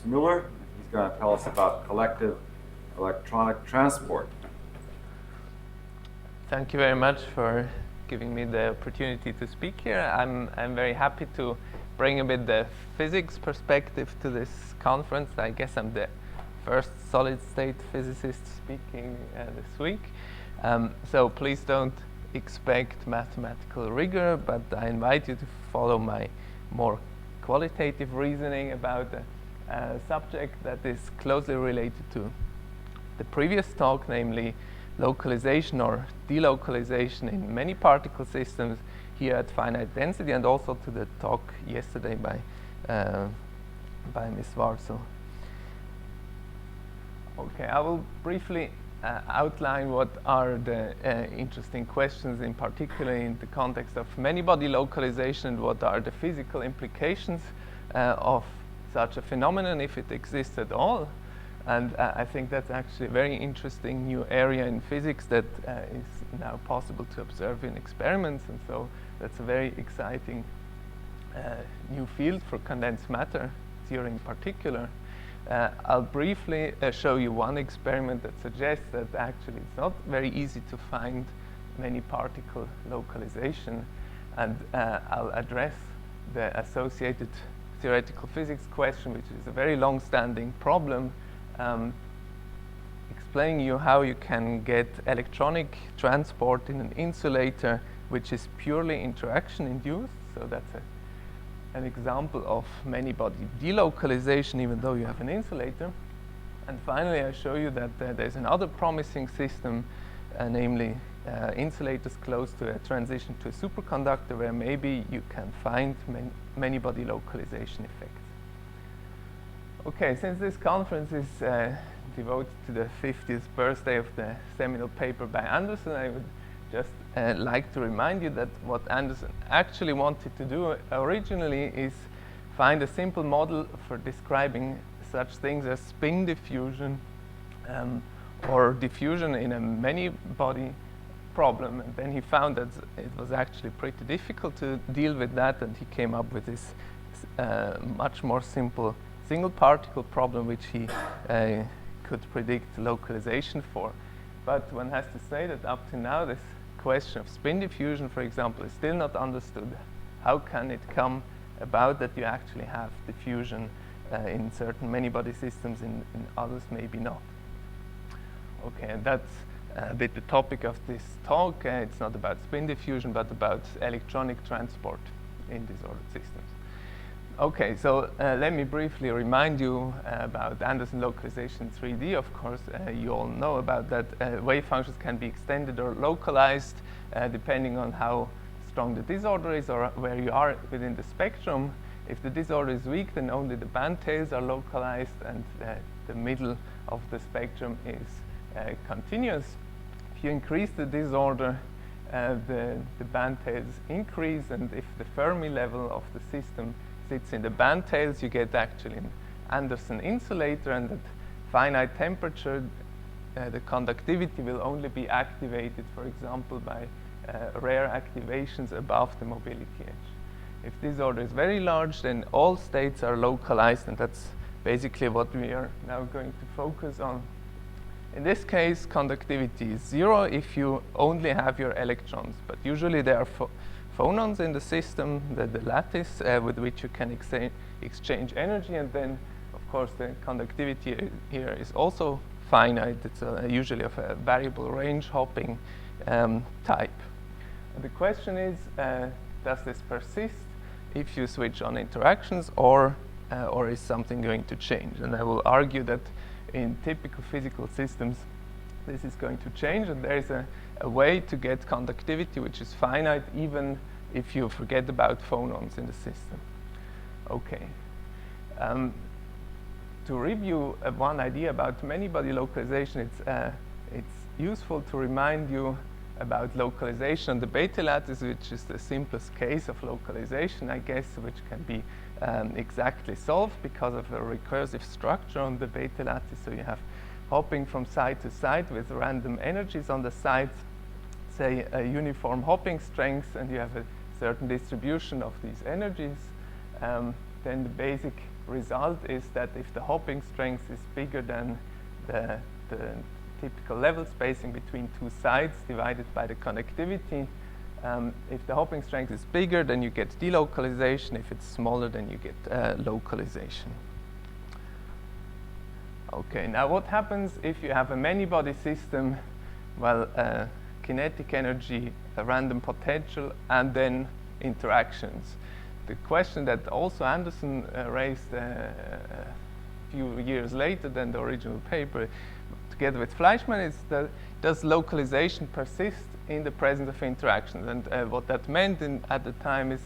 Miller. He's going to tell us about collective electronic transport. Thank you very much for giving me the opportunity to speak here. I'm very happy to bring a bit the physics perspective to this conference. I guess I'm the first solid-state physicist speaking this week. So please don't expect mathematical rigor, but I invite you to follow my more qualitative reasoning about a subject that is closely related to the previous talk, namely localization or delocalization in many particle systems here at finite density, and also to the talk yesterday by Ms. Warzel. Okay, I will briefly outline what are the interesting questions, in particular in the context of many-body localization, and what are the physical implications of such a phenomenon, if it exists at all. And I think that's actually a very interesting new area in physics that is now possible to observe in experiments, and so that's a very exciting new field for condensed matter theory in particular. I'll briefly show you one experiment that suggests that actually it's not very easy to find many particle localization, and I'll address the associated theoretical physics question, which is a very long-standing problem, explaining you how you can get electronic transport in an insulator which is purely interaction-induced. So that's an example of many-body delocalization, even though you have an insulator. And finally, I show you that there's another promising system, namely insulators close to a transition to a superconductor, where maybe you can find many-body localization effects. Okay, since this conference is devoted to the 50th birthday of the seminal paper by Anderson, I would just like to remind you that what Anderson actually wanted to do originally is find a simple model for describing such things as spin diffusion or diffusion in a many-body problem. And then he found that it was actually pretty difficult to deal with that, and he came up with this much more simple single particle problem, which he could predict localization for. But one has to say that up to now, this question of spin diffusion, for example, is still not understood. How can it come about that you actually have diffusion in certain many-body systems, in others maybe not? Okay, and that's a bit the topic of this talk. It's not about spin diffusion, but about electronic transport in disordered systems. Okay, so let me briefly remind you about Anderson localization in 3D. Of course, you all know about that. Wave functions can be extended or localized depending on how strong the disorder is or where you are within the spectrum. If the disorder is weak, then only the band tails are localized, and the middle of the spectrum is continuous. If you increase the disorder, the band tails increase, and if the Fermi level of the system sits in the band tails, you get actually an Anderson insulator, and at finite temperature, the conductivity will only be activated, for example, by rare activations above the mobility edge. If disorder is very large, then all states are localized, and that's basically what we are now going to focus on. In this case, conductivity is 0 if you only have your electrons, but usually there are phonons in the system, the lattice with which you can exchange energy, and then, of course, the conductivity here is also finite. It's usually of a variable range hopping type. And the question is, does this persist if you switch on interactions, or is something going to change? And I will argue that in typical physical systems, this is going to change, and there is a way to get conductivity which is finite even if you forget about phonons in the system. Okay. To review one idea about many-body localization, it's useful to remind you about localization on the beta lattice, which is the simplest case of localization, I guess, which can be exactly solved because of a recursive structure on the beta lattice. So you have hopping from side to side with random energies on the sides, say a uniform hopping strength, and you have a certain distribution of these energies. Then the basic result is that if the hopping strength is bigger than the typical level spacing between two sides divided by the connectivity, if the hopping strength is bigger, then you get delocalization. If it's smaller, then you get localization. Okay, now what happens if you have a many-body system? Well, kinetic energy, a random potential, and then interactions. The question that also Anderson raised a few years later than the original paper, together with Fleischmann, is that does localization persist in the presence of interactions? And what that meant at the time is,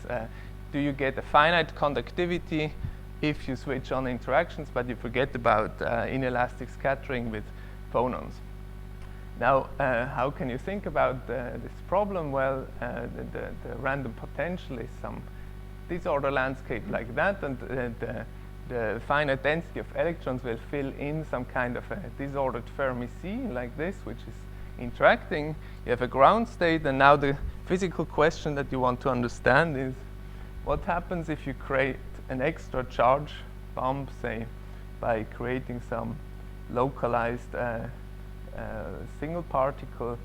do you get a finite conductivity if you switch on interactions, but you forget about inelastic scattering with phonons? Now, how can you think about this problem? Well, the random potential is some disorder landscape like that, and the finite density of electrons will fill in some kind of a disordered Fermi sea like this, which is interacting. You have a ground state, and now the physical question that you want to understand is, what happens if you create an extra charge bump, say, by creating some localized single particle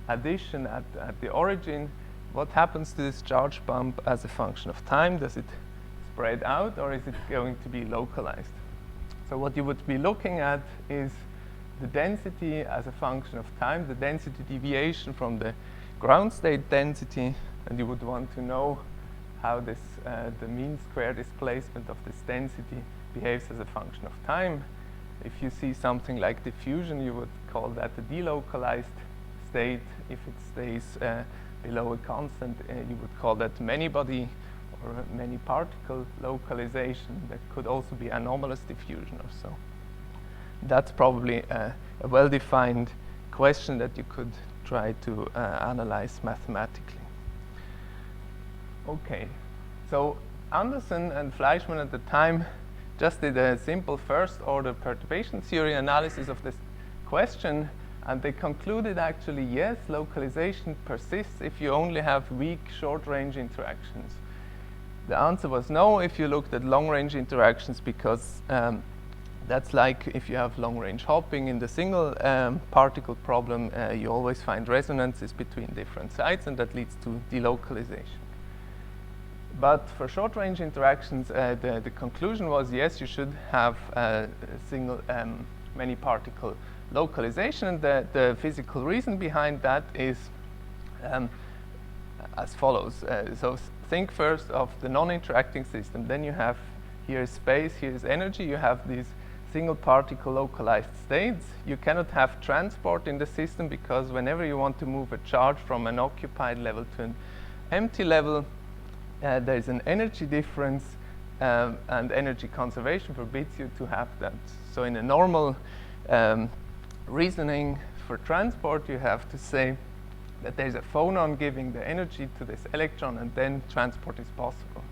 addition at the origin? What happens to this charge bump as a function of time? Does it spread out, or is it going to be localized? So what you would be looking at is the density as a function of time, the density deviation from the ground state density, and you would want to know how this the mean square displacement of this density behaves as a function of time. If you see something like diffusion, you would call that a delocalized state. If it stays below a constant, you would call that many-body or many-particle localization. That could also be anomalous diffusion or so. That's probably a well-defined question that you could try to analyze mathematically. Okay, so Anderson and Fleischmann at the time just did a simple first-order perturbation theory analysis of this question, and they concluded actually, yes, localization persists if you only have weak short-range interactions. The answer was no if you looked at long-range interactions, because that's like if you have long-range hopping in the single particle problem, you always find resonances between different sites, and that leads to delocalization. But for short-range interactions, the conclusion was, yes, you should have a single many-particle localization. And the physical reason behind that is as follows. So think first of the non-interacting system. Then you have here space, here is energy. You have these single particle localized states. You cannot have transport in the system, because whenever you want to move a charge from an occupied level to an empty level, there is an energy difference, and energy conservation forbids you to have that. So in a normal reasoning for transport, you have to say that there's a phonon giving the energy to this electron, and then transport is possible.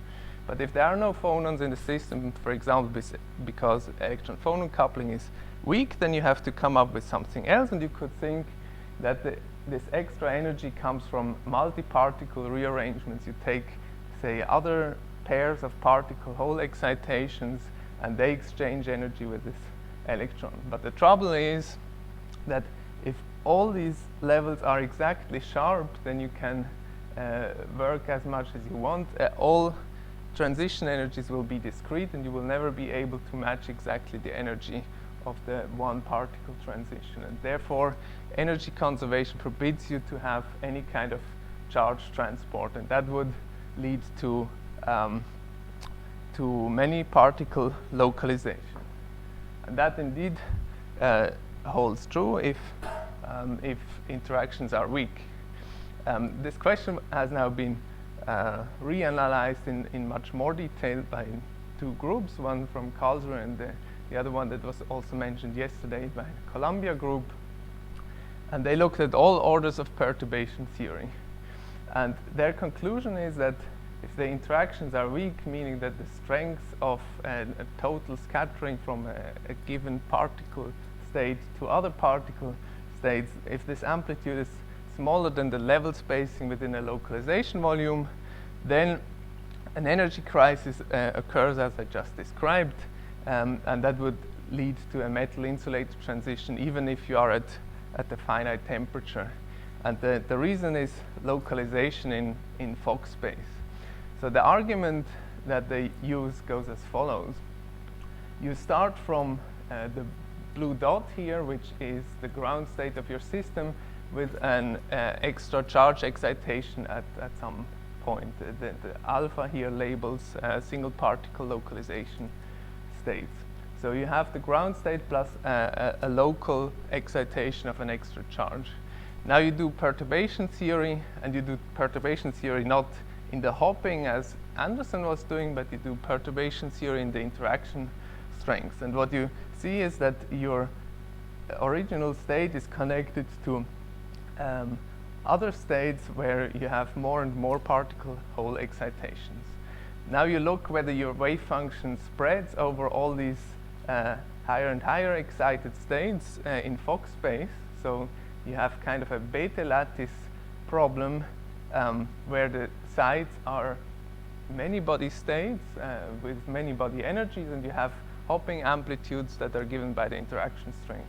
But if there are no phonons in the system, for example, because electron-phonon coupling is weak, then you have to come up with something else, and you could think that this extra energy comes from multi-particle rearrangements. You take, say, other pairs of particle hole excitations, and they exchange energy with this electron. But the trouble is that if all these levels are exactly sharp, then you can work as much as you want. All transition energies will be discrete, and you will never be able to match exactly the energy of the one particle transition. And therefore, energy conservation forbids you to have any kind of charge transport, and that would lead to many particle localization. And that indeed holds true if interactions are weak. This question has now been reanalyzed in much more detail by two groups, one from Karlsruhe and the other one that was also mentioned yesterday by the Columbia group. And they looked at all orders of perturbation theory. And their conclusion is that if the interactions are weak, meaning that the strength of a total scattering from a given particle state to other particle states, if this amplitude is smaller than the level spacing within a localization volume, then an energy crisis occurs as I just described. and that would lead to a metal-insulator transition even if you are at a finite temperature. And the reason is localization in Fock space. So the argument that they use goes as follows. You start from the blue dot here, which is the ground state of your system, with an extra charge excitation at some point. The alpha here labels single particle localization states. So you have the ground state plus a local excitation of an extra charge. Now you do perturbation theory, and you do perturbation theory not in the hopping as Anderson was doing, but you do perturbation theory in the interaction strengths. And what you see is that your original state is connected to other states where you have more and more particle hole excitations. Now you look whether your wave function spreads over all these higher and higher excited states in Fock space. So you have kind of a beta lattice problem where the sites are many body states with many body energies, and you have hopping amplitudes that are given by the interaction strength.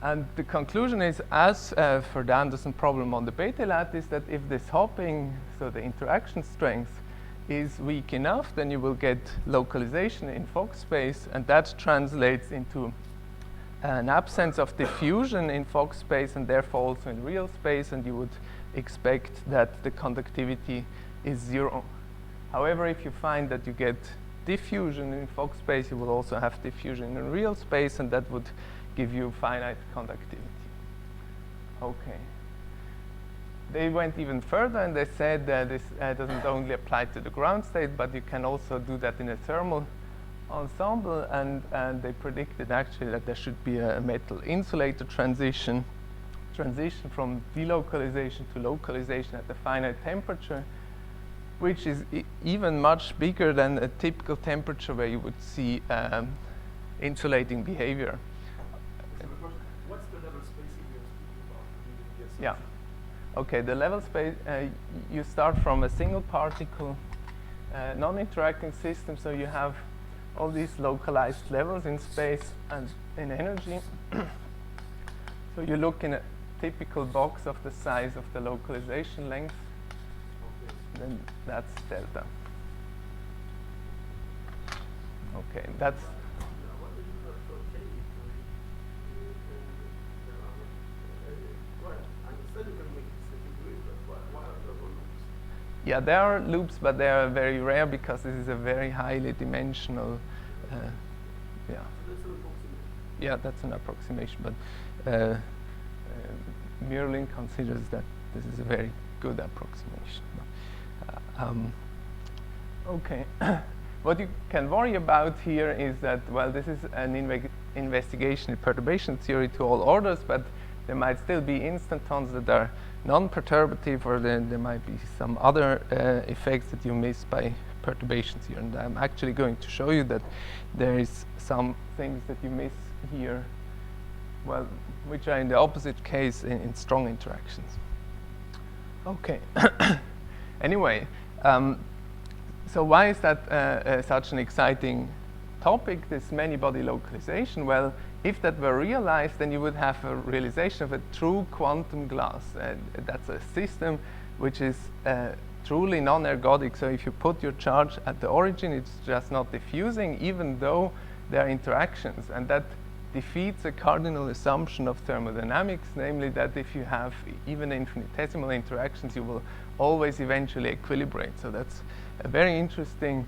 And the conclusion is, as for the Anderson problem on the beta lattice, that if this hopping, so the interaction strength, is weak enough, then you will get localization in Fock space, and that translates into an absence of diffusion in Fock space and therefore also in real space, and you would expect that the conductivity is 0. However, if you find that you get diffusion in Fock space, you will also have diffusion in real space, and that would give you finite conductivity. Okay. They went even further, and they said that this doesn't only apply to the ground state, but you can also do that in a thermal ensemble, and they predicted actually that there should be a metal-insulator transition from delocalization to localization at a finite temperature, which is even much bigger than a typical temperature where you would see insulating behavior. What's the level spacing you're speaking about? Yeah. Okay, the level space, you start from a single particle non-interacting system, so you have all these localized levels in space and in energy. So you look in a typical box of the size of the localization length, then that's delta. Okay, that's yeah, there are loops, but they are very rare because this is a very highly dimensional. Yeah. Yeah, that's an approximation, but Merlin considers that this is a very good approximation. Okay. What you can worry about here is that, well, this is an investigation in perturbation theory to all orders, but there might still be instantons that are non-perturbative, or then there might be some other effects that you miss by perturbation theory. And I'm actually going to show you that there is some things that you miss here, well, which are in the opposite case in strong interactions. Okay. Anyway, so why is that such an exciting topic, this many-body localization? Well, if that were realized, then you would have a realization of a true quantum glass. That's a system which is truly non-ergodic. So if you put your charge at the origin, it's just not diffusing, even though there are interactions. And that defeats a cardinal assumption of thermodynamics, namely that if you have even infinitesimal interactions, you will always eventually equilibrate. So that's a very interesting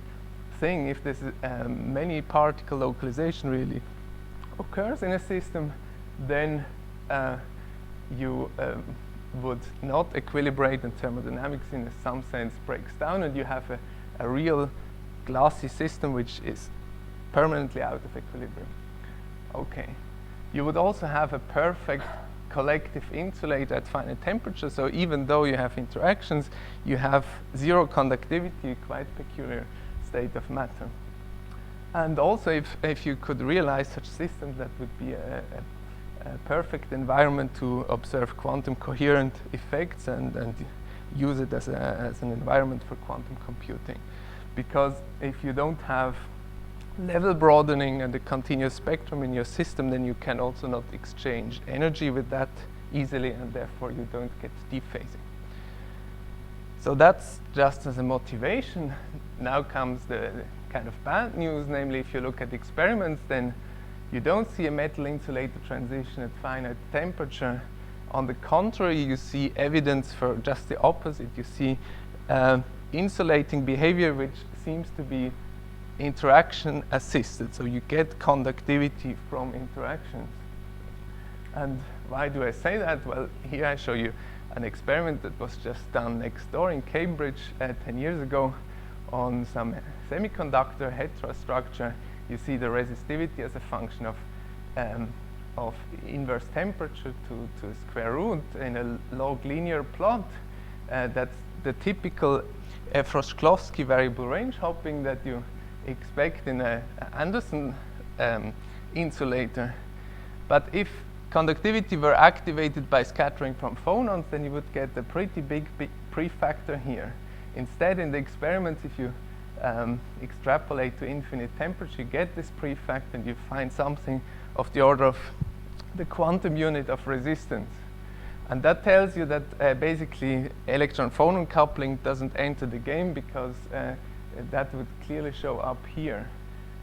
thing. If this many particle localization really occurs in a system, then you would not equilibrate, and thermodynamics in some sense breaks down, and you have a real glassy system which is permanently out of equilibrium. Okay. You would also have a perfect collective insulator at finite temperature, so even though you have interactions, you have zero conductivity, quite peculiar state of matter. And also, if you could realize such systems, that would be a perfect environment to observe quantum coherent effects and use it as an environment for quantum computing. Because if you don't have level broadening and a continuous spectrum in your system, then you can also not exchange energy with that easily, and therefore you don't get dephasing. So that's just as a motivation. Now comes the kind of bad news, namely if you look at experiments, then you don't see a metal-insulator transition at finite temperature. On the contrary, you see evidence for just the opposite. You see insulating behavior, which seems to be interaction assisted. So you get conductivity from interactions. And why do I say that? Well, here I show you an experiment that was just done next door in Cambridge 10 years ago on some semiconductor heterostructure. You see the resistivity as a function of inverse temperature to a square root in a log linear plot. That's the typical Frost-Shklovsky variable range hopping that you expect in an Anderson insulator. But if conductivity were activated by scattering from phonons, then you would get a pretty big prefactor here. Instead, in the experiments, if you extrapolate to infinite temperature, you get this prefactor and you find something of the order of the quantum unit of resistance. And that tells you that basically electron-phonon coupling doesn't enter the game, because that would clearly show up here.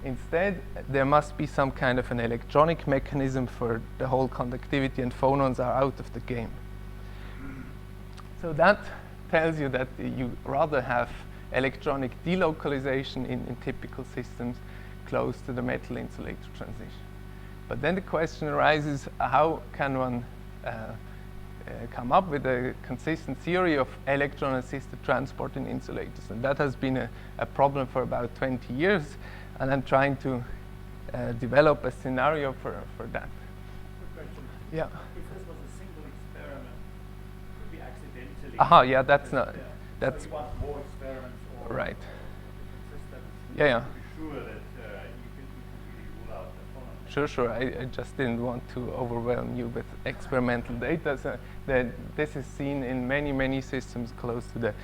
Instead, there must be some kind of an electronic mechanism for the whole conductivity, and phonons are out of the game. So that tells you that you rather have electronic delocalization in typical systems close to the metal-insulator transition. But then the question arises, how can one come up with a consistent theory of electron-assisted transport in insulators? And that has been a problem for about 20 years, and I'm trying to develop a scenario for that. Quick question. Yeah. If this was a single experiment, could be accidentally. Aha, yeah, that's not, that's So you want more experiments or right. different systems. Yeah, yeah. To be sure that you can really rule out the phonon. Sure. I just didn't want to overwhelm you with experimental data. So this is seen in many systems close to the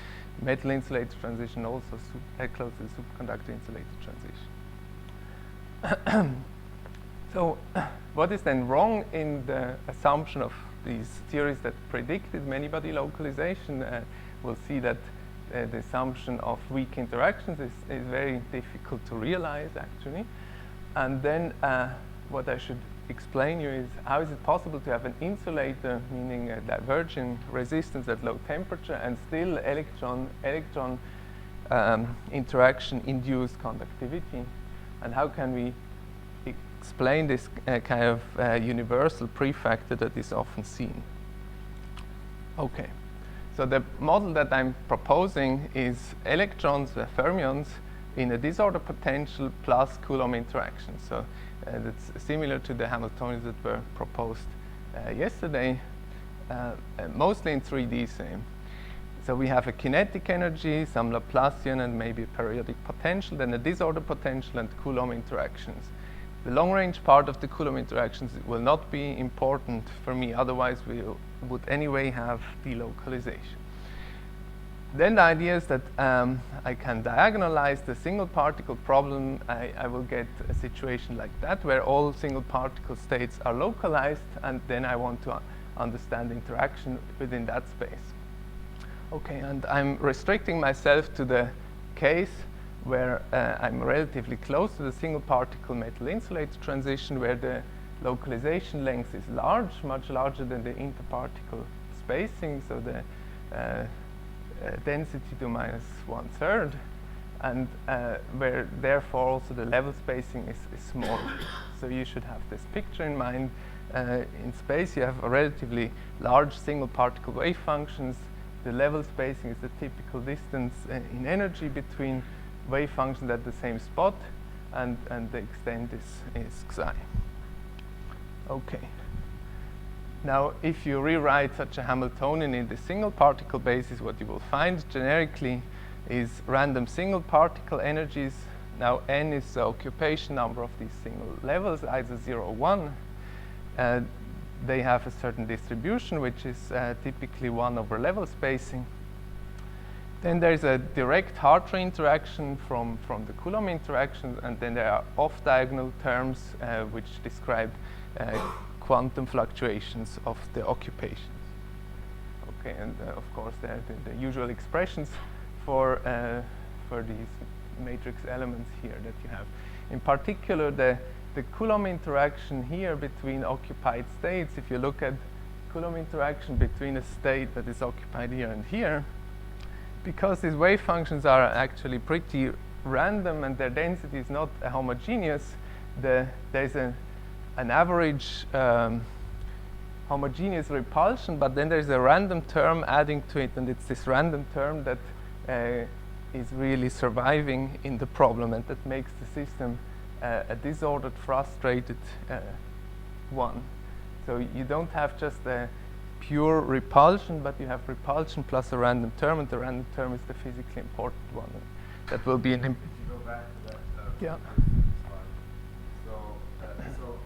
metal insulator transition, also close to the superconductor insulator transition. So what is then wrong in the assumption of these theories that predicted many-body localization? We'll see that the assumption of weak interactions is very difficult to realize, actually. And then what I should explain you is, how is it possible to have an insulator, meaning a diverging resistance at low temperature, and still electron interaction induced conductivity? And how can we explain this kind of universal prefactor that is often seen? Okay, so the model that I'm proposing is electrons, fermions, in a disorder potential plus Coulomb interaction. So that's similar to the Hamiltonians that were proposed yesterday, mostly in 3D same. So we have a kinetic energy, some Laplacian, and maybe a periodic potential, then a disorder potential and Coulomb interactions. The long-range part of the Coulomb interactions will not be important for me, otherwise we would anyway have delocalization. Then the idea is that I can diagonalize the single particle problem. I will get a situation like that, where all single particle states are localized, and then I want to understand interaction within that space. Okay, and I'm restricting myself to the case where I'm relatively close to the single particle metal insulator transition, where the localization length is large, much larger than the interparticle spacing, so the density to minus 1/3, and where therefore also the level spacing is small. So you should have this picture in mind. In space you have a relatively large single particle wave functions. The level spacing is the typical distance in energy between wave functions at the same spot, and the extent is xi. Okay. Now, if you rewrite such a Hamiltonian in the single particle basis, what you will find generically is random single particle energies. Now, n is the occupation number of these single levels, either 0 or 1. They have a certain distribution, which is typically 1 over level spacing. Then there's a direct Hartree interaction from the Coulomb interaction, and then there are off-diagonal terms which describe quantum fluctuations of the occupations. Okay, and of course there are the usual expressions for these matrix elements here that you have. In particular, the Coulomb interaction here between occupied states, if you look at Coulomb interaction between a state that is occupied here and here, because these wave functions are actually pretty random and their density is not homogeneous, there's an average homogeneous repulsion, but then there's a random term adding to it, and it's this random term that is really surviving in the problem, and that makes the system a disordered, frustrated one. So you don't have just a pure repulsion, but you have repulsion plus a random term, and the random term is the physically important one. That will be an If you go back to that yeah. slide. So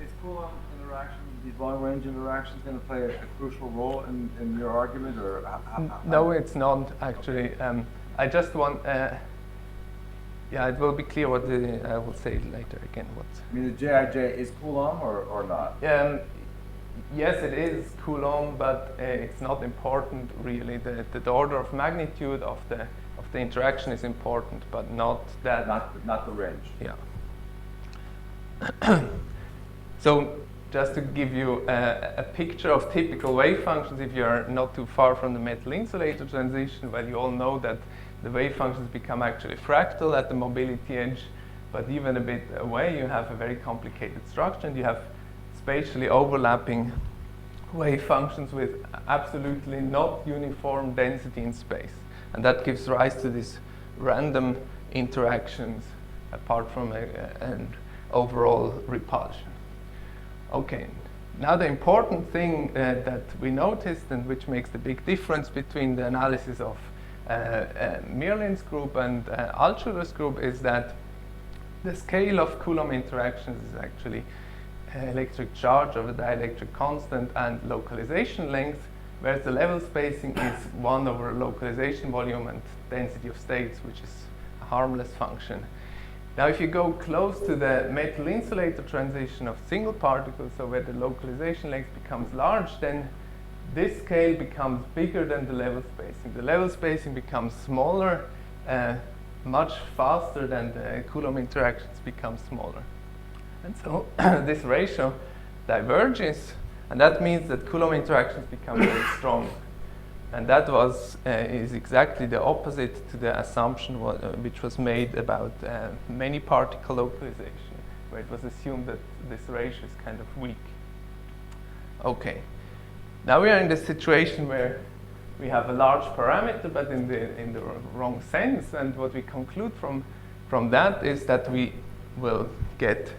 is Coulomb interaction, these long-range interactions, going to play a crucial role in your argument, or no, it's not actually. I just want. Yeah, it will be clear what I will say later again. What? I mean, the Jij is Coulomb or not? Yes, it is Coulomb, but it's not important really. The order of magnitude of the interaction is important, but not that. Not the range. Yeah. So just to give you a picture of typical wave functions, if you are not too far from the metal-insulator transition, well, you all know that the wave functions become actually fractal at the mobility edge, but even a bit away you have a very complicated structure, and you have spatially overlapping wave functions with absolutely not uniform density in space. And that gives rise to these random interactions apart from an overall repulsion. Okay, now the important thing that we noticed, and which makes the big difference between the analysis of Mirlin's group and Altschuler's group, is that the scale of Coulomb interactions is actually electric charge over dielectric constant and localization length, whereas the level spacing is 1 over localization volume and density of states, which is a harmless function. Now, if you go close to the metal-insulator transition of single particles, so where the localization length becomes large, then this scale becomes bigger than the level spacing. The level spacing becomes smaller, much faster than the Coulomb interactions become smaller. And so this ratio diverges, and that means that Coulomb interactions become very strong. And that is exactly the opposite to the assumption which was made about many particle localization, where it was assumed that this ratio is kind of weak. Okay, now we are in the situation where we have a large parameter, but in the wrong sense. And what we conclude from that is that we will get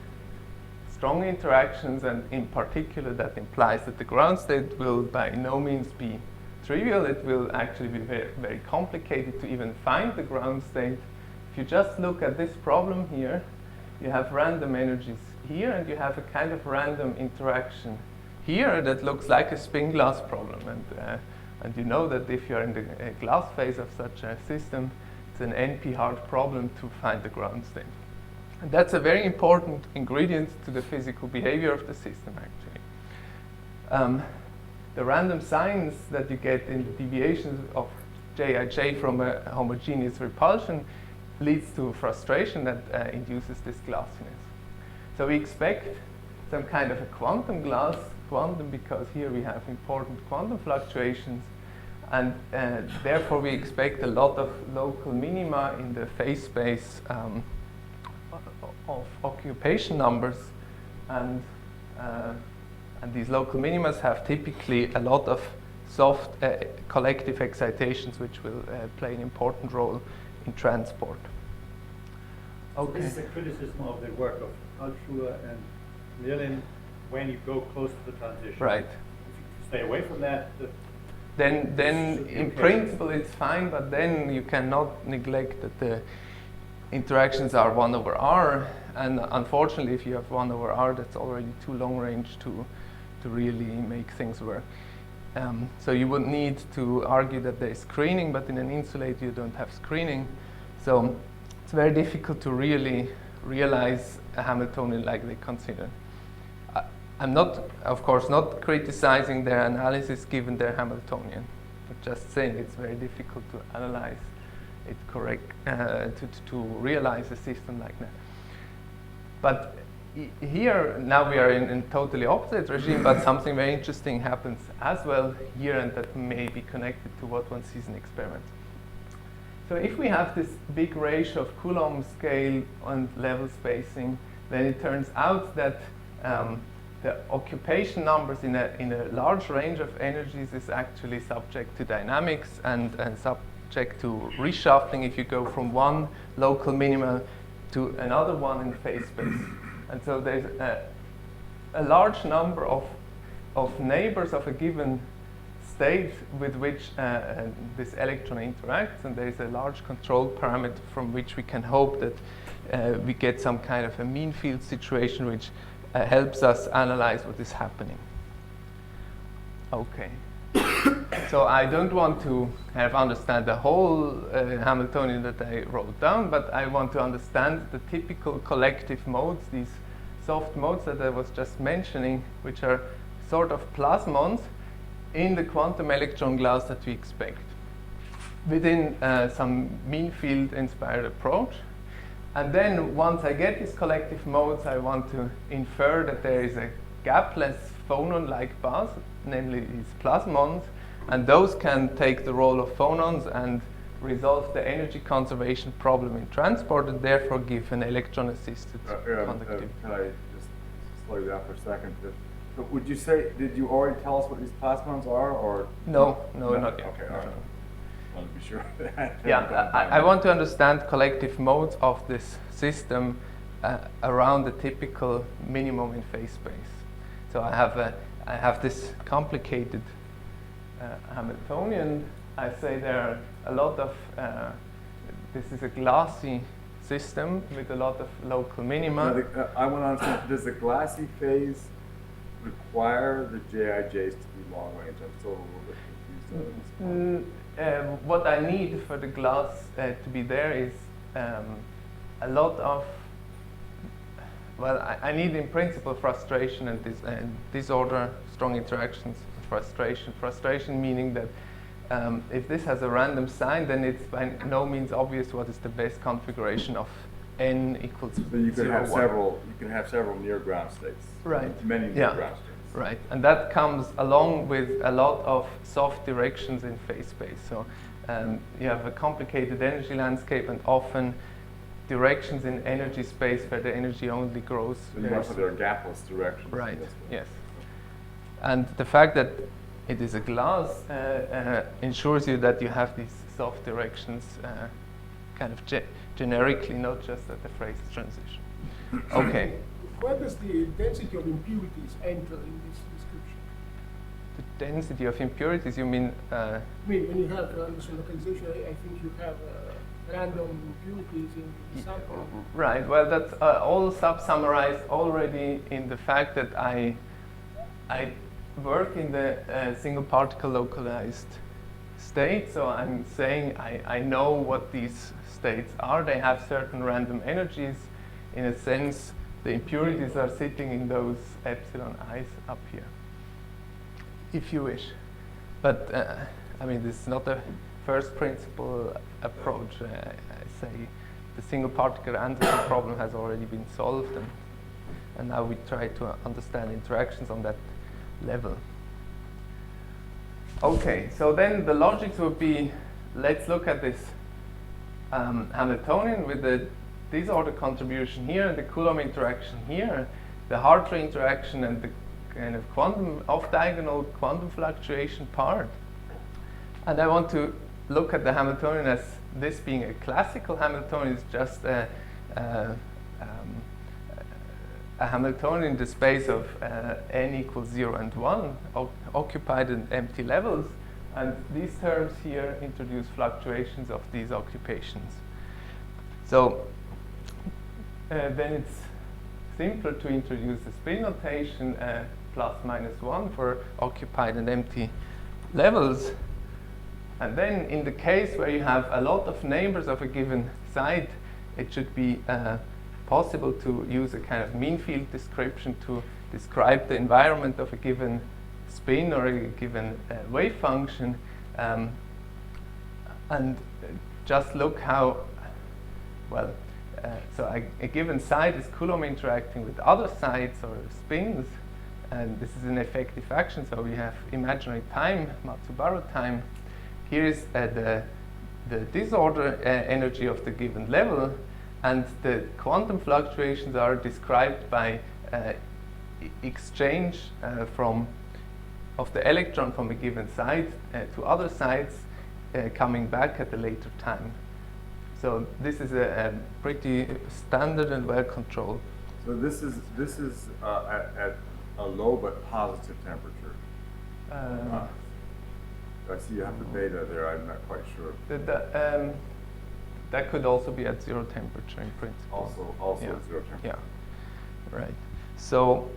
strong interactions, and in particular that implies that the ground state will by no means be trivial. It will actually be very, very complicated to even find the ground state. If you just look at this problem here, you have random energies here, and you have a kind of random interaction here that looks like a spin glass problem. And you know that if you're in the glass phase of such a system, it's an NP-hard problem to find the ground state. And that's a very important ingredient to the physical behavior of the system, actually. The random signs that you get in the deviations of Jij from a homogeneous repulsion leads to frustration that induces this glassiness. So we expect some kind of a quantum glass, quantum because here we have important quantum fluctuations, and therefore we expect a lot of local minima in the phase space of occupation numbers, and these local minima have typically a lot of soft collective excitations, which will play an important role in transport. Okay. So this is a criticism of the work of Altschuler and Mirlin when you go close to the transition. Right. If you stay away from that, then in principle it's fine, but then you cannot neglect that the interactions are 1 over r, and unfortunately if you have 1 over r, that's already too long range to really make things work. So you would need to argue that there is screening, but in an insulator you don't have screening. So it's very difficult to really realize a Hamiltonian like they consider. I'm not, of course, not criticizing their analysis given their Hamiltonian. I'm just saying it's very difficult to analyze it correct, to realize a system like that. But here, now we are in totally opposite regime, but something very interesting happens as well here, and that may be connected to what one sees in experiments. So if we have this big ratio of Coulomb scale and level spacing, then it turns out that the occupation numbers in a large range of energies is actually subject to dynamics and subject to reshuffling if you go from one local minima to another one in phase space. And so there's a large number of neighbors of a given state with which this electron interacts, and there's a large control parameter from which we can hope that we get some kind of a mean field situation which helps us analyze what is happening. Okay. So I don't want to understand the whole Hamiltonian that I wrote down, but I want to understand the typical collective modes, these soft modes that I was just mentioning, which are sort of plasmons in the quantum electron glass that we expect within some mean field inspired approach. And then once I get these collective modes, I want to infer that there is a gapless phonon-like path, namely these plasmons, and those can take the role of phonons and resolve the energy conservation problem in transport, and therefore give an electron-assisted conductivity. Can I just slow you down for a second? But would you say, did you already tell us what these plasmons are, or? No, not yet. Okay, all right. I want to be sure. Yeah, I want to understand collective modes of this system around the typical minimum in phase space. So I have this complicated Hamiltonian. I say there are a lot of, this is a glassy system with a lot of local minima. I want to understand, does the glassy phase require the Ji's to be long range? I'm still a little bit confused on this point. What I need for the glass to be there is a lot of, well, I need in principle frustration and disorder, strong interactions, frustration. Frustration meaning that if this has a random sign, then it's by no means obvious what is the best configuration of n equals so you can 0, have 1. several. You can have several near ground states. Right. Many near ground states. Right, and that comes along with a lot of soft directions in phase space. So you have a complicated energy landscape, and often directions in energy space where the energy only grows. So you also there are gapless directions. Right. Yes. And the fact that it is a glass ensures you that you have these soft directions kind of generically, not just at the phase transition. Okay. Where does the density of impurities enter in this description? The density of impurities, you mean? I mean, when you have Anderson localization, I think you have random impurities in the sample. Right. Well, that's all summarized already in the fact that I work in the single particle localized state. So I'm saying I know what these states are. They have certain random energies. In a sense, the impurities are sitting in those epsilon i's up here, if you wish. But I mean, this is not a first principle approach. I say the single particle Anderson problem has already been solved, and now we try to understand interactions on that level. Okay, so then the logics would be, let's look at this Hamiltonian with the disorder contribution here, the Coulomb interaction here, the Hartree interaction, and the kind of quantum off-diagonal quantum fluctuation part. And I want to look at the Hamiltonian as this being a classical Hamiltonian. It's just a Hamiltonian in the space of n equals 0 and 1, occupied in empty levels. And these terms here introduce fluctuations of these occupations. So then it's simpler to introduce the spin notation plus minus 1 for occupied and empty levels. And then in the case where you have a lot of neighbors of a given site, it should be possible to use a kind of mean field description to describe the environment of a given spin or a given wave function. And just look how, well, so a given site is Coulomb interacting with other sites or spins, and this is an effective action, so we have imaginary time, Matsubara time. Here is the disorder energy of the given level, and the quantum fluctuations are described by exchange of the electron from a given site to other sites coming back at a later time. So this is a pretty standard and well controlled. So this is at a low but positive temperature. I see you have the beta there. I'm not quite sure. That could also be at zero temperature in principle. Also yeah. at zero temperature. Yeah, right. So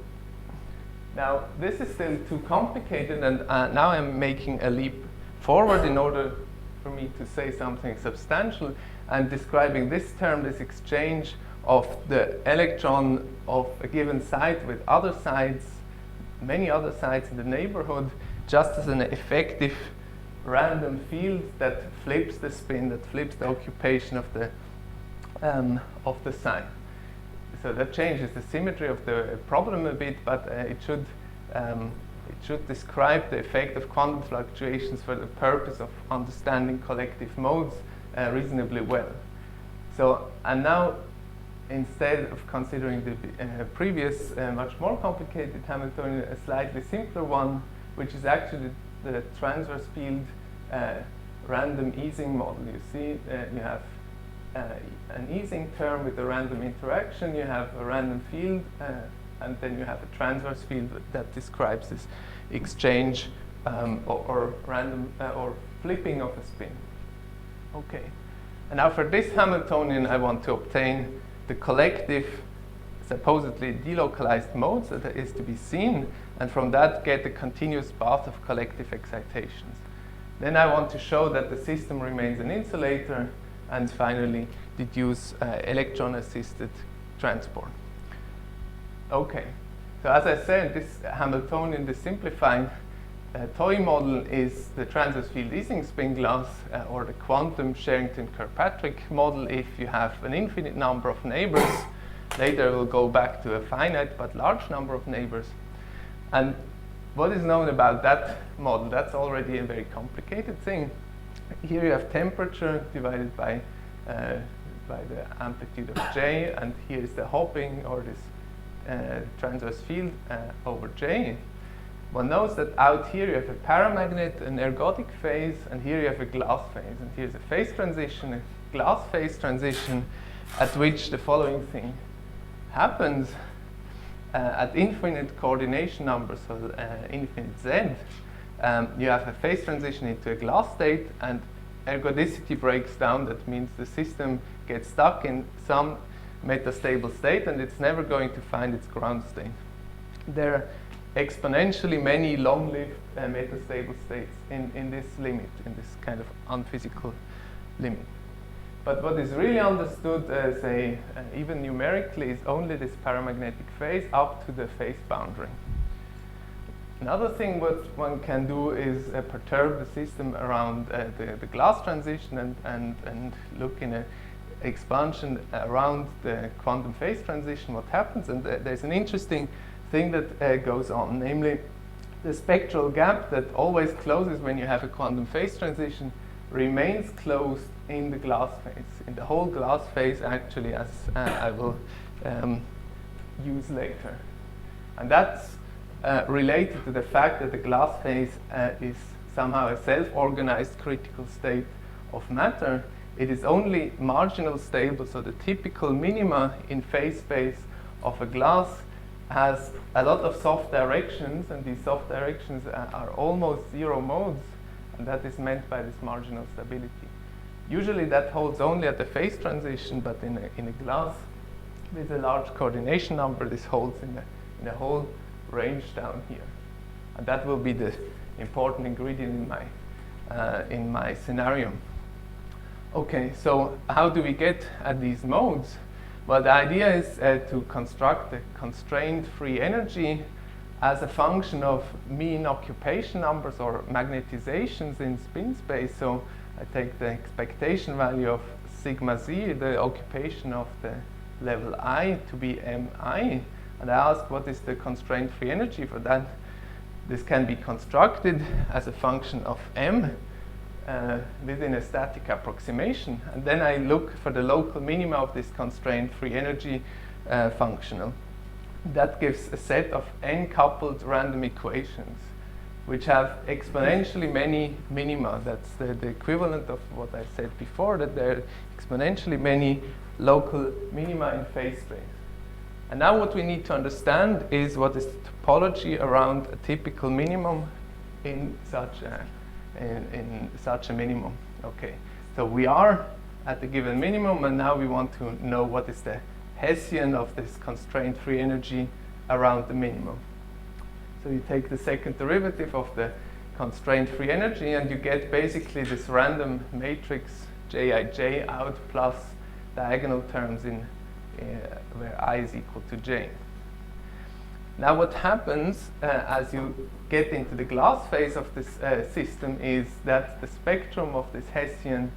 now this is still too complicated, and now I'm making a leap forward in order for me to say something substantial and describing this term, this exchange of the electron of a given site with other sites, many other sites in the neighborhood, just as an effective random field that flips the spin, that flips the occupation of the site. So that changes the symmetry of the problem a bit, but it should describe the effect of quantum fluctuations for the purpose of understanding collective modes reasonably well. So, and now, instead of considering the previous much more complicated Hamiltonian, a slightly simpler one, which is actually the transverse field random easing model. You see, you have an easing term with a random interaction, you have a random field, and then you have a transverse field that describes this exchange or random or flipping of a spin. Okay, and now for this Hamiltonian, I want to obtain the collective, supposedly delocalized modes that is to be seen, and from that get a continuous path of collective excitations. Then I want to show that the system remains an insulator, and finally deduce electron-assisted transport. Okay, so as I said, this Hamiltonian, the simplified toy model is the transverse field easing spin glass, or the quantum Sherrington-Kirkpatrick model if you have an infinite number of neighbors. Later we'll go back to a finite but large number of neighbors. And what is known about that model? That's already a very complicated thing. Here you have temperature divided by the amplitude of J, and here is the hopping or this transverse field over J. One knows that out here you have a paramagnet, an ergodic phase, and here you have a glass phase. And here's a phase transition, a glass phase transition, at which the following thing happens. At infinite coordination numbers, so infinite Z, you have a phase transition into a glass state, and ergodicity breaks down. That means the system gets stuck in some metastable state, and it's never going to find its ground state. There are exponentially many long-lived metastable states in this limit, in this kind of unphysical limit. But what is really understood, say, even numerically, is only this paramagnetic phase up to the phase boundary. Another thing what one can do is perturb the system around the glass transition and look in an expansion around the quantum phase transition, what happens. And there's an interesting thing that goes on, namely the spectral gap that always closes when you have a quantum phase transition remains closed in the glass phase, in the whole glass phase actually, as I will use later. And that's related to the fact that the glass phase is somehow a self-organized critical state of matter. It is only marginal stable, so the typical minima in phase space of a glass has a lot of soft directions, and these soft directions are almost zero modes, and that is meant by this marginal stability. Usually that holds only at the phase transition, but in a glass with a large coordination number, this holds in the whole range down here. And that will be the important ingredient in my scenario. Okay, so how do we get at these modes? Well, the idea is to construct the constrained free energy as a function of mean occupation numbers or magnetizations in spin space. So I take the expectation value of sigma z, the occupation of the level I, to be mi, and I ask what is the constrained free energy for that. This can be constructed as a function of m within a static approximation, and then I look for the local minima of this constrained free energy functional. That gives a set of n-coupled random equations which have exponentially many minima. That's the equivalent of what I said before, that there are exponentially many local minima in phase space. And now what we need to understand is what is the topology around a typical minimum in such a minimum. Okay, so we are at the given minimum, and now we want to know what is the Hessian of this constrained free energy around the minimum. So you take the second derivative of the constrained free energy, and you get basically this random matrix Jij out plus diagonal terms in where I is equal to j. Now what happens as you get into the glass phase of this system is that the spectrum of this Hessian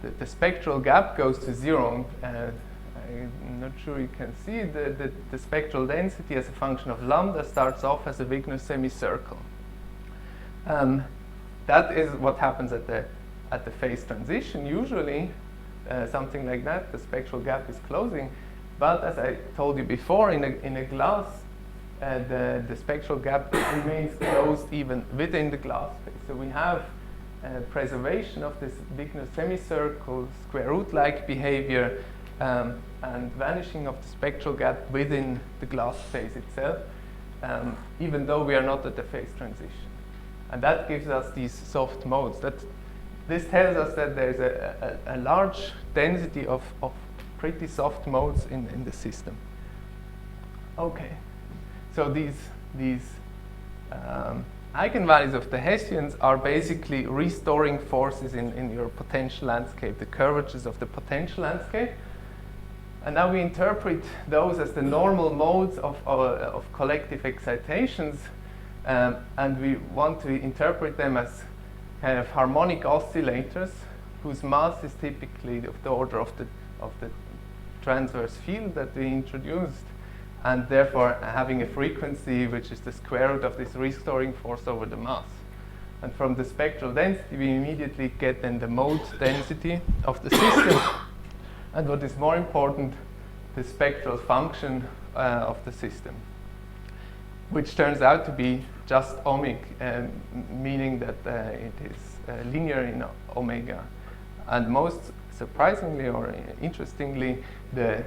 the spectral gap goes to 0. I'm not sure you can see the spectral density as a function of lambda starts off as a Wigner semicircle. That is what happens at the phase transition. Usually, something like that, the spectral gap is closing. But as I told you before, in a glass, the spectral gap remains closed even within the glass phase. So we have preservation of this Wigner semicircle, square root-like behavior, and vanishing of the spectral gap within the glass phase itself, even though we are not at the phase transition. And that gives us these soft modes. This tells us that there's a large density of pretty soft modes in the system. Okay, so these eigenvalues of the Hessians are basically restoring forces in your potential landscape, the curvatures of the potential landscape. And now we interpret those as the normal modes of collective excitations, and we want to interpret them as kind of harmonic oscillators whose mass is typically of the order of the transverse field that we introduced, and therefore having a frequency which is the square root of this restoring force over the mass. And from the spectral density we immediately get then the mode density of the system, and what is more important, the spectral function of the system, which turns out to be just ohmic, meaning that it is linear in omega. And most surprisingly or interestingly, the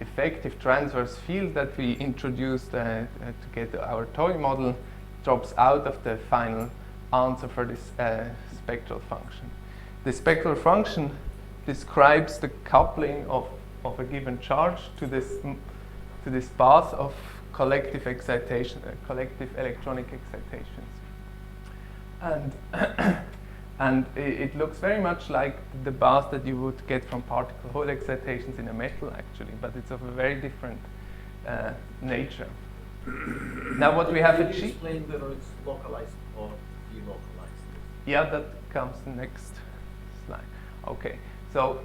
effective transverse field that we introduced to get our toy model drops out of the final answer for this spectral function. The spectral function describes the coupling of a given charge to this path of collective excitation, collective electronic excitations, and it looks very much like the path that you would get from particle hole excitations in a metal, actually, but it's of a very different nature. Now, what we have Can you achieved. explain whether it's localized or delocalized? Yeah, that comes next slide. Okay, so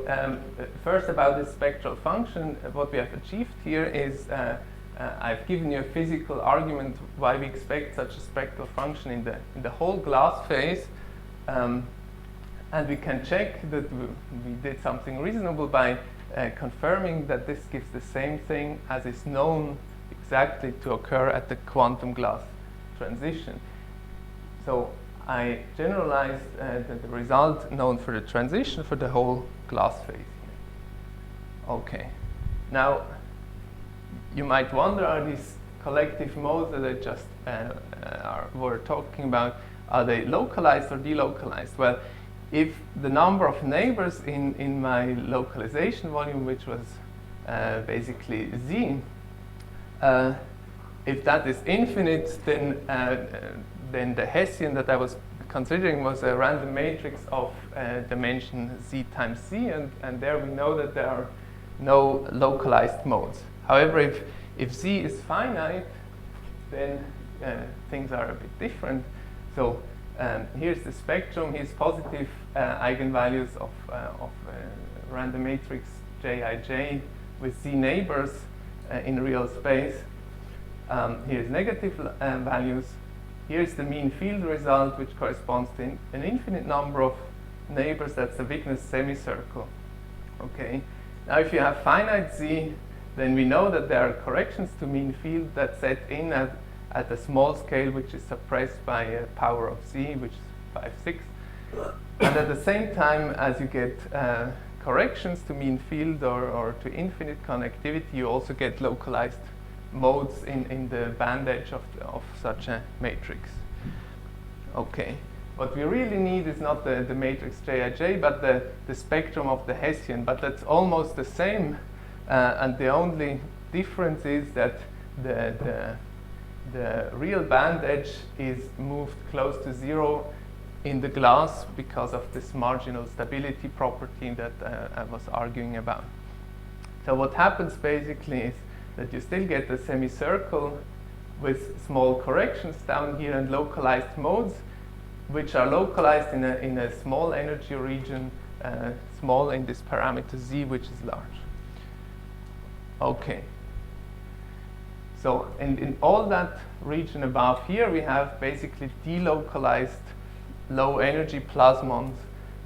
first about the spectral function, what we have achieved here is I've given you a physical argument why we expect such a spectral function in the whole glass phase, and we can check that we did something reasonable by confirming that this gives the same thing as is known exactly to occur at the quantum glass transition. So I generalized the result known for the transition for the whole glass phase. Okay, now you might wonder, are these collective modes that I just were talking about, are they localized or delocalized? Well, if the number of neighbors in my localization volume, which was basically z, if that is infinite, then the Hessian that I was considering was a random matrix of dimension z times c, and there we know that there are no localized modes. However, if z is finite, then things are a bit different. So here's the spectrum. Here's positive eigenvalues of random matrix Jij with z neighbors in real space. Here's negative values. Here's the mean field result, which corresponds to an infinite number of neighbors. That's the Wigner's semicircle. Okay. Now, if you have finite z, then we know that there are corrections to mean field that set in at a small scale, which is suppressed by a power of z, which is 5, 6. And at the same time, as you get corrections to mean field or to infinite connectivity, you also get localized modes in the band edge of such a matrix. Okay. What we really need is not the matrix Jij, but the spectrum of the Hessian. But that's almost the same, and the only difference is that the real band edge is moved close to 0 in the glass because of this marginal stability property that I was arguing about. So what happens basically is that you still get the semicircle with small corrections down here and localized modes, which are localized in a small energy region, small in this parameter z, which is large. Okay. So in all that region above here, we have basically delocalized low energy plasmons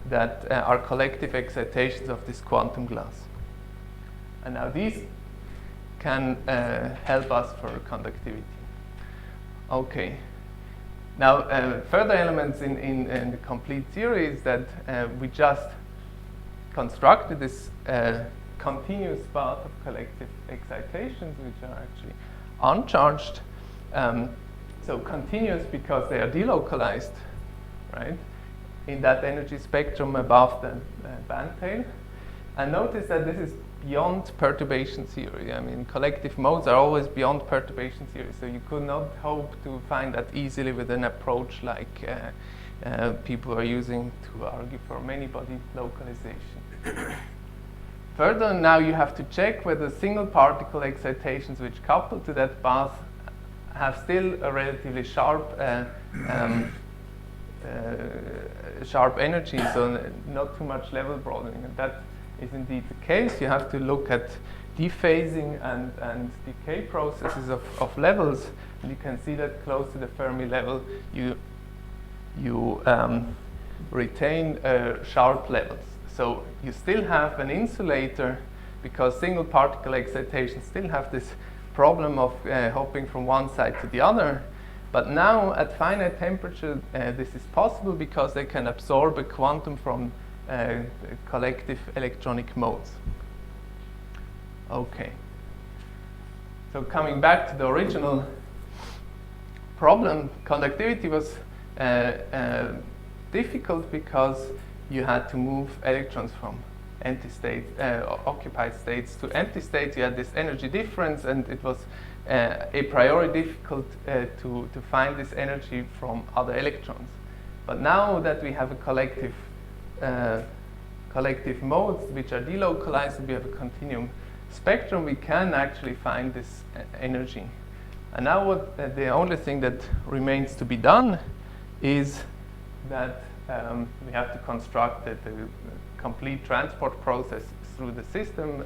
that are collective excitations of this quantum glass. And now these can help us for conductivity. Okay. Now, further elements in the complete theory is that we just constructed this continuous path of collective excitations, which are actually uncharged. So continuous because they are delocalized, right, in that energy spectrum above the band tail. And notice that this is beyond perturbation theory. I mean, collective modes are always beyond perturbation theory, so you could not hope to find that easily with an approach like people are using to argue for many-body localization. Further, now you have to check whether single particle excitations which couple to that path have still a relatively sharp sharp energy, so not too much level broadening. And that is indeed the case. You have to look at dephasing and decay processes of levels, and you can see that close to the Fermi level you retain sharp levels. So you still have an insulator because single particle excitations still have this problem of hopping from one side to the other. But now at finite temperature this is possible because they can absorb a quantum from collective electronic modes. Okay. So coming back to the original problem, conductivity was difficult because you had to move electrons from empty states, occupied states to empty states. You had this energy difference, and it was a priori difficult to find this energy from other electrons. But now that we have a collective modes which are delocalized, and we have a continuum spectrum, we can actually find this energy. And now the only thing that remains to be done is that we have to construct the complete transport process through the system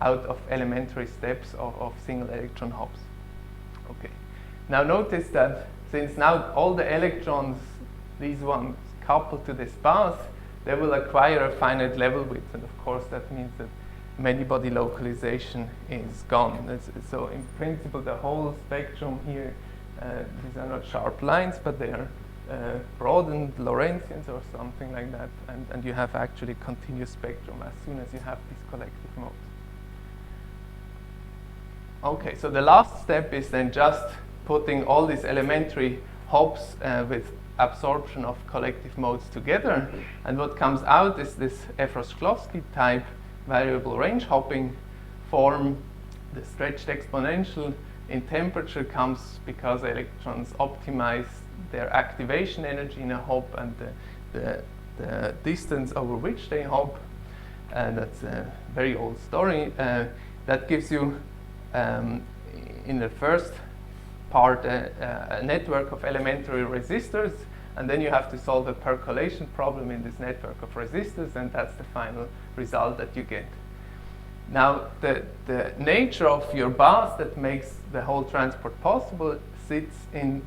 out of elementary steps of single electron hops. Okay. Now notice that since now all the electrons, these ones coupled to this path, they will acquire a finite level width, and of course that means that many-body localization is gone. So in principle the whole spectrum here, these are not sharp lines, but they are broadened Lorentzians or something like that, and you have actually continuous spectrum as soon as you have these collective modes. Okay, so the last step is then just putting all these elementary hops with absorption of collective modes together, and what comes out is this Efros-Shklovsky type variable range hopping form the stretched exponential in temperature comes because electrons optimize their activation energy in a hop and the distance over which they hop. And that's a very old story. That gives you, in the first part, a network of elementary resistors, and then you have to solve a percolation problem in this network of resistors, and that's the final result that you get. Now, the nature of your bath that makes the whole transport possible sits in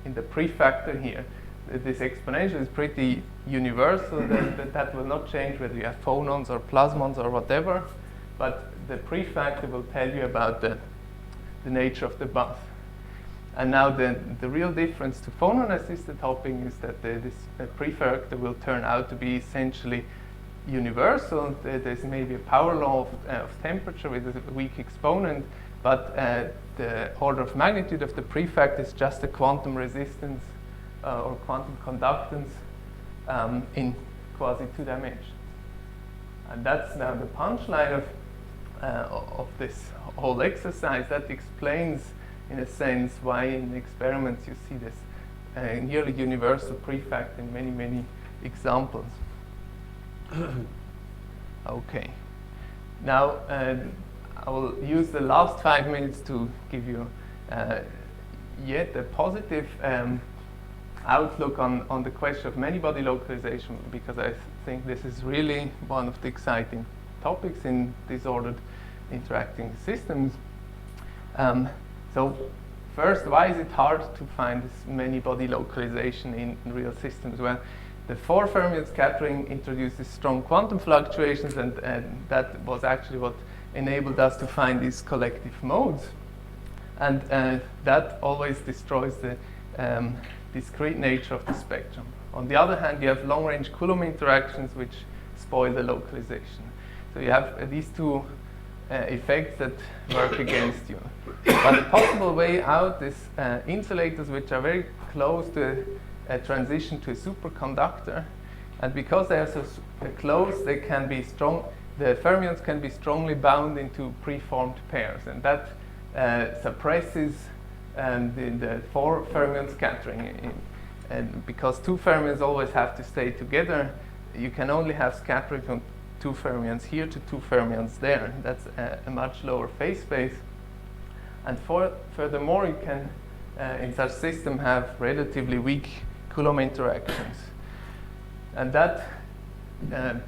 the prefactor here. This exponential is pretty universal, that will not change whether you have phonons or plasmons or whatever, but the prefactor will tell you about the nature of the bath. And now the real difference to phonon-assisted hopping is that this prefactor will turn out to be essentially universal. There's maybe a power law of temperature with a weak exponent, but the order of magnitude of the prefactor is just the quantum resistance or quantum conductance in quasi 2 dimensions. And that's now the punchline of this whole exercise. That explains, in a sense, why in experiments you see this nearly universal prefactor in many, many examples. Okay. Now, I will use the last 5 minutes to give you yet a positive outlook on the question of many-body localization, because I think this is really one of the exciting topics in disordered interacting systems. So first, why is it hard to find this many-body localization in real systems? Well, the 4 fermion scattering introduces strong quantum fluctuations, and that was actually what enabled us to find these collective modes. And that always destroys the discrete nature of the spectrum. On the other hand, you have long-range Coulomb interactions which spoil the localization. So you have these two effects that work against you. But a possible way out is insulators which are very close to a transition to a superconductor, and because they are so close, they can be strong. The fermions can be strongly bound into preformed pairs, and that suppresses the 4 fermion scattering. And because 2 fermions always have to stay together, you can only have scattering from 2 fermions here to 2 fermions there. That's a much lower phase space. And furthermore, you can, in such system, have relatively weak Coulomb interactions. And that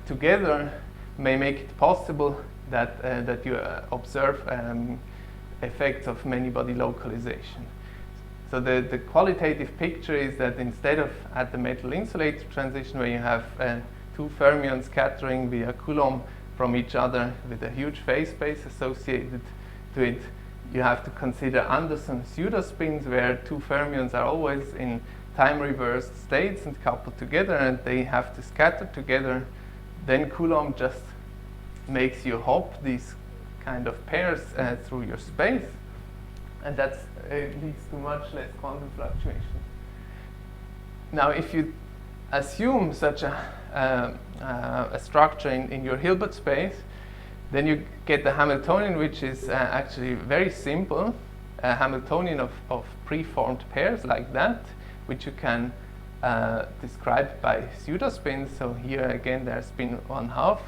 together may make it possible that you observe effects of many-body localization. So the qualitative picture is that instead of at the metal-insulator transition where you have 2 fermions scattering via Coulomb from each other with a huge phase space associated to it, you have to consider Anderson pseudospins where 2 fermions are always in time-reversed states and coupled together, and they have to scatter together. Then Coulomb just makes you hop these kind of pairs through your space, and that leads to much less quantum fluctuation. Now, if you assume such a structure in your Hilbert space, then you get the Hamiltonian, which is actually very simple, a Hamiltonian of preformed pairs like that, which you can describe by pseudospins. So here again, there's spin 1/2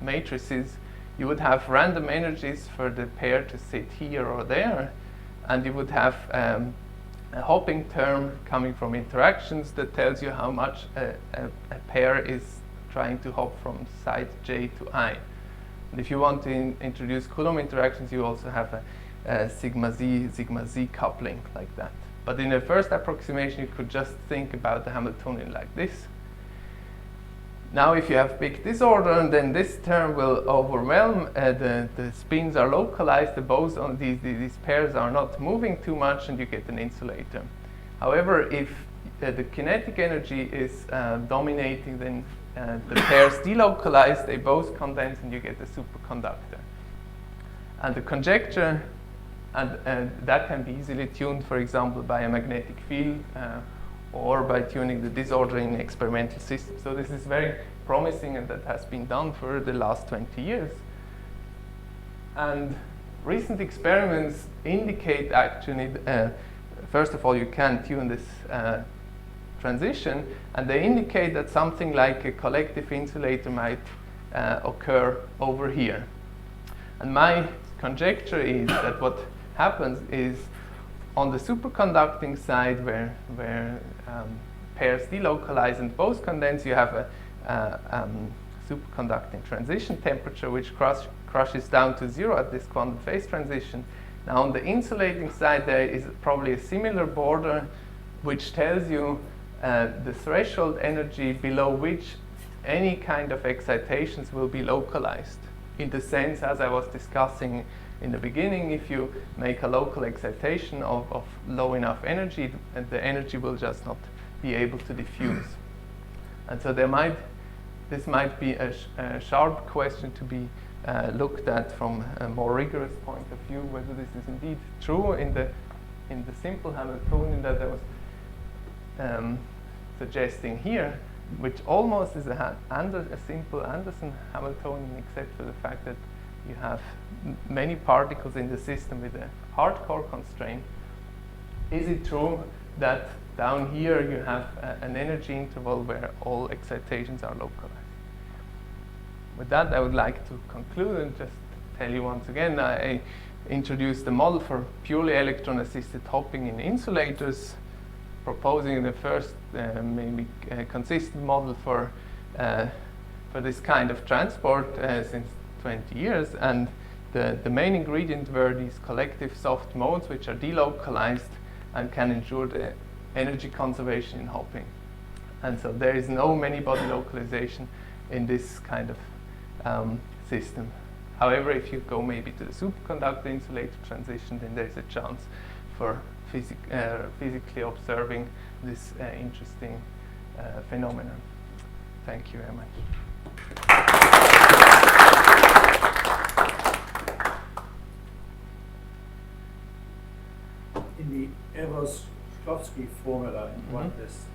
matrices. You would have random energies for the pair to sit here or there, and you would have a hopping term coming from interactions that tells you how much a pair is trying to hop from site J to I. And if you want to introduce Coulomb interactions, you also have a sigma Z coupling like that. But in the first approximation, you could just think about the Hamiltonian like this. Now, if you have big disorder, then this term will overwhelm. The spins are localized. The boson, these pairs are not moving too much, and you get an insulator. However, if the kinetic energy is dominating, then the pairs delocalize. They both condense, and you get a superconductor. And the conjecture, and that can be easily tuned, for example, by a magnetic field. Or by tuning the disorder in experimental systems. So this is very promising, and that has been done for the last 20 years. And recent experiments indicate actually, first of all, you can tune this transition, and they indicate that something like a collective insulator might occur over here. And my conjecture is that what happens is on the superconducting side, where pairs delocalize and both condense, you have a superconducting transition temperature which crushes down to zero at this quantum phase transition. Now on the insulating side there is probably a similar border which tells you the threshold energy below which any kind of excitations will be localized. In the sense, as I was discussing in the beginning, if you make a local excitation of low enough energy, the energy will just not be able to diffuse. And so this might be a sharp question to be looked at from a more rigorous point of view, whether this is indeed true in the simple Hamiltonian that I was suggesting here, which almost is a simple Anderson Hamiltonian, except for the fact that you have many particles in the system with a hardcore constraint. Is it true that down here you have an energy interval where all excitations are localized? With that, I would like to conclude and just tell you once again, I introduced the model for purely electron-assisted hopping in insulators, proposing the first maybe consistent model for this kind of transport since 20 years. And the main ingredient were these collective soft modes, which are delocalized and can ensure the energy conservation in hopping. And so there is no many-body localization in this kind of system. However, if you go maybe to the superconductor insulator transition, then there's a chance for physically observing this interesting phenomenon. Thank you very much. In the Evers-Shklovsky formula, you want this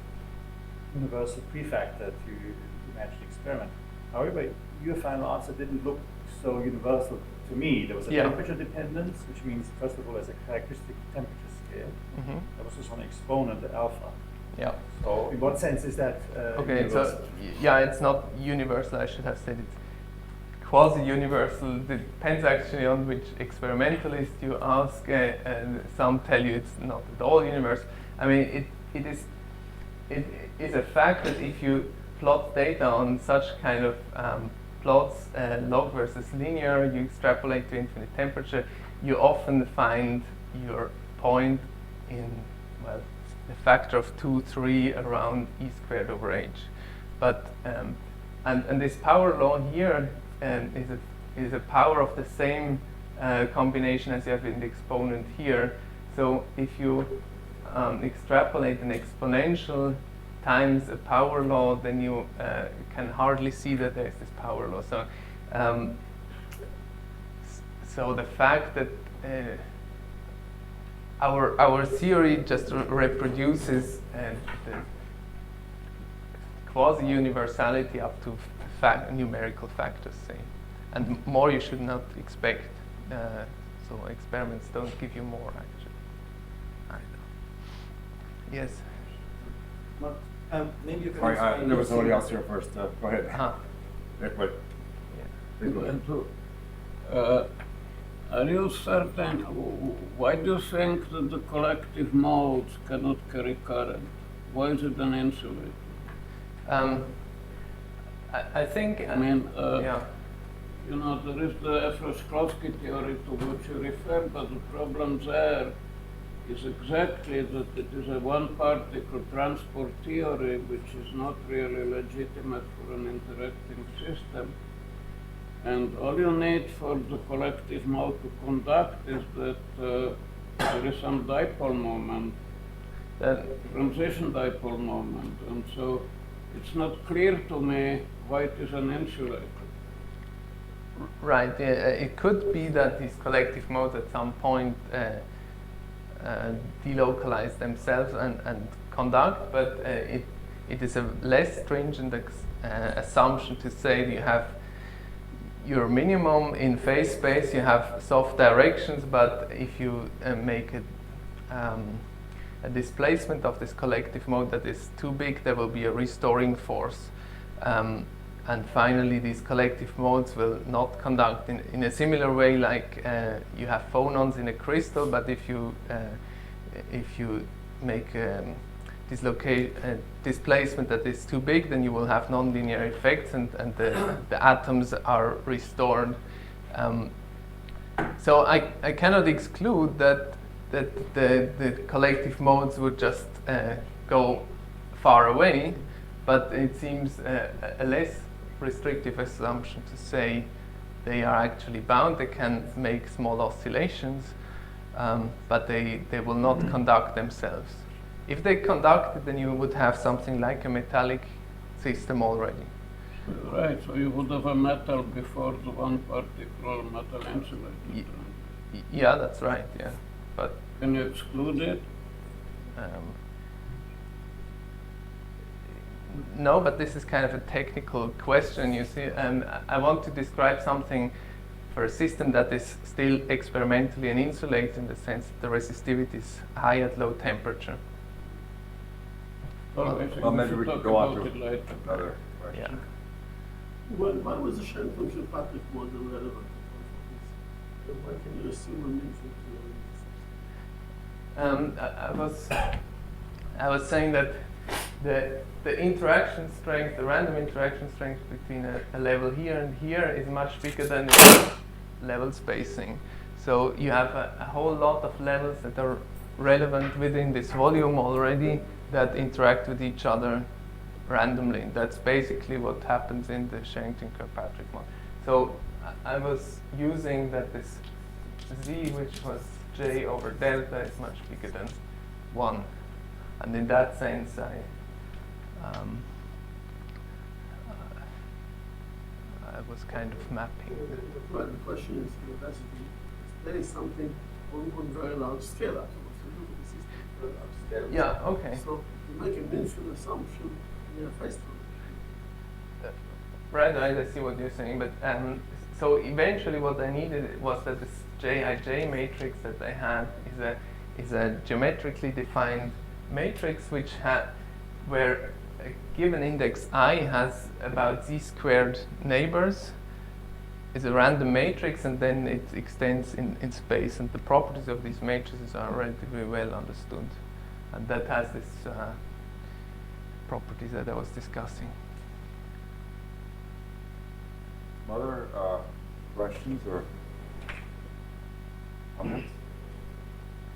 universal prefactor to match the experiment. However, your final answer didn't look so universal to me. There was a temperature dependence, which means, first of all, there's a characteristic temperature scale. There was also an exponent, the alpha. Yeah. So, in what sense is that okay, universal? so yeah, it's not universal. I should have said it's quasi-universal. It depends actually on which experimentalist you ask. Some tell you it's not at all universal. I mean, it is a fact that if you plot data on such kind of plots, log versus linear, you extrapolate to infinite temperature, you often find your point in, well, a factor of 2, 3 around e squared over h. But and this power law here is a power of the same combination as you have in the exponent here. So if you extrapolate an exponential times a power law, then you can hardly see that there's this power law. So, so the fact that our theory just reproduces the quasi-universality up to numerical factors, say, and more you should not expect. So experiments don't give you more, actually. I know. Yes. Maybe you can Sorry, explain there was this somebody in- else here first. Go ahead. Wait. Please go ahead. Are you certain, why do you think that the collective modes cannot carry current? Why is it an insulator? I think. I mean, yeah. you know, there is the Evers-Shklovsky theory to which you refer, but the problem there is exactly that it is a one-particle transport theory which is not really legitimate for an interacting system. And all you need for the collective mode to conduct is that there is some dipole moment, transition dipole moment. And so it's not clear to me why it is an insulator. Right. It could be that these collective modes at some point delocalize themselves and conduct, but it is a less stringent assumption to say that you have your minimum in phase space, you have soft directions, but if you make a displacement of this collective mode that is too big, there will be a restoring force. And finally, these collective modes will not conduct in a similar way like you have phonons in a crystal, but if you make displacement that is too big, then you will have nonlinear effects, and the atoms are restored. So I cannot exclude that the collective modes would just go far away, but it seems a less restrictive assumption to say they are actually bound. They can make small oscillations, but they will not conduct themselves. If they conducted, then you would have something like a metallic system already. Right, so you would have a metal before the one particle metal-insulator. Yeah, that's right, yeah. But Can you exclude it? No, but this is kind of a technical question, you see. I want to describe something for a system that is still experimentally an insulator, in the sense that the resistivity is high at low temperature. Well, I think Well, we maybe should we talk can go on about to it later. another question. Why was the Shannon-Kilpatrick model relevant for this? Why can you assume an infinite? I was saying that the interaction strength, the random interaction strength between a level here and here is much bigger than the level spacing. So you have a whole lot of levels that are relevant within this volume already that interact with each other randomly. That's basically what happens in the Shannon-Kilpatrick model. So I was using that this Z, which was J over delta, is much bigger than 1. And in that sense, I was kind of mapping. Well, the question is, basically, there is something on very large scale. So you look at the system on very large scale. Yeah, okay. So you make an infinite assumption in a phase transition. Right, I see what you're saying, but so eventually what I needed was that this Jij matrix that I had is a geometrically defined matrix where a given index I has about z squared neighbors, is a random matrix, and then it extends in space, and the properties of these matrices are relatively well understood, and that has this properties that I was discussing. Other questions or comments?